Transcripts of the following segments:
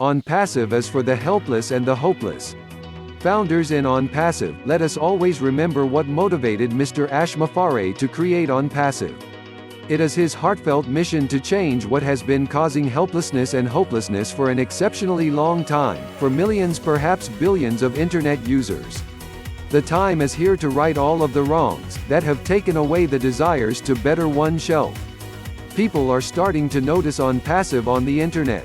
OnPassive is for the helpless and the hopeless. Founders in OnPassive, let us always remember what motivated Mr. Mufareh to create OnPassive. It is his heartfelt mission to change what has been causing helplessness and hopelessness for an exceptionally long time, for millions, perhaps billions of internet users. The time is here to right all of the wrongs that have taken away the desires to better oneself. People are starting to notice OnPassive on the internet.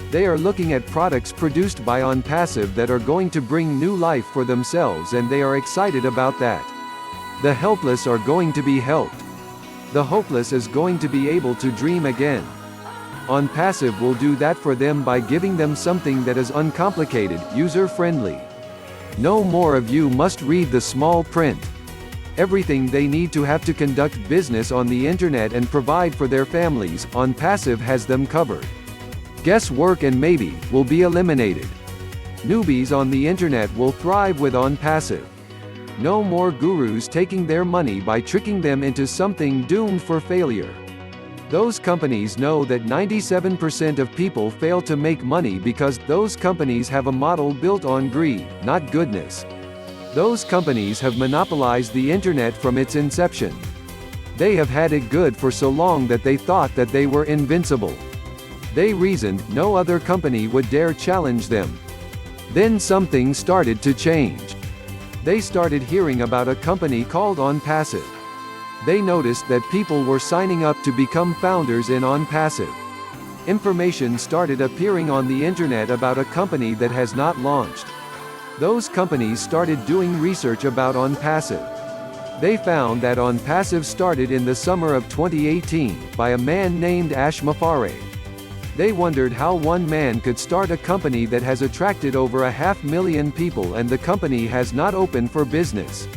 They are looking at products produced by OnPassive that are going to bring new life for themselves, and they are excited about that. The helpless are going to be helped. The hopeless is going to be able to dream again. OnPassive will do that for them by giving them something that is uncomplicated, user-friendly. No more of you must read the small print. Everything they need to have to conduct business on the internet and provide for their families, OnPassive has them covered. Guesswork and maybe will be eliminated. Newbies on the internet will thrive with OnPassive. No more gurus taking their money by tricking them into something doomed for failure. Those companies know that 97% of people fail to make money because those companies have a model built on greed, not goodness. Those companies have monopolized the internet from its inception. They have had it good for so long that they thought that they were invincible. They reasoned no other company would dare challenge them. Then something started to change. They started hearing about a company called OnPassive. They noticed that people were signing up to become founders in OnPassive. Information started appearing on the internet about a company that has not launched. Those companies started doing research about OnPassive. They found that OnPassive started in the summer of 2018, by a man named Mufareh. They wondered how one man could start a company that has attracted over 500,000 people and the company has not opened for business.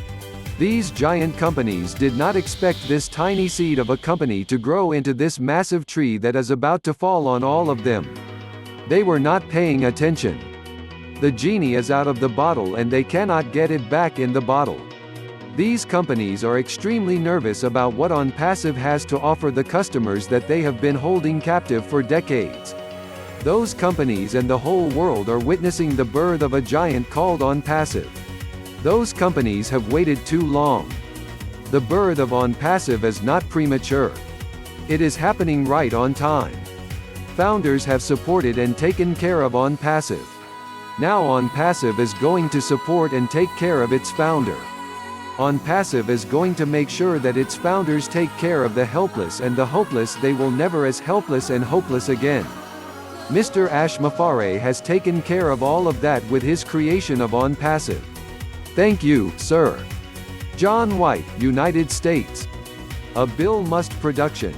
These giant companies did not expect this tiny seed of a company to grow into this massive tree that is about to fall on all of them. They were not paying attention. The genie is out of the bottle and they cannot get it back in the bottle. These companies are extremely nervous about what OnPassive has to offer the customers that they have been holding captive for decades. Those companies and the whole world are witnessing the birth of a giant called OnPassive. Those companies have waited too long. The birth of OnPassive is not premature. It is happening right on time. Founders have supported and taken care of OnPassive. Now OnPassive is going to support and take care of its founder. OnPassive is going to make sure that its founders take care of the helpless and the hopeless. They will never as helpless and hopeless again. Mr. Mufareh has taken care of all of that with his creation of OnPassive. Thank you, sir. John White, United States. A Bill Must production.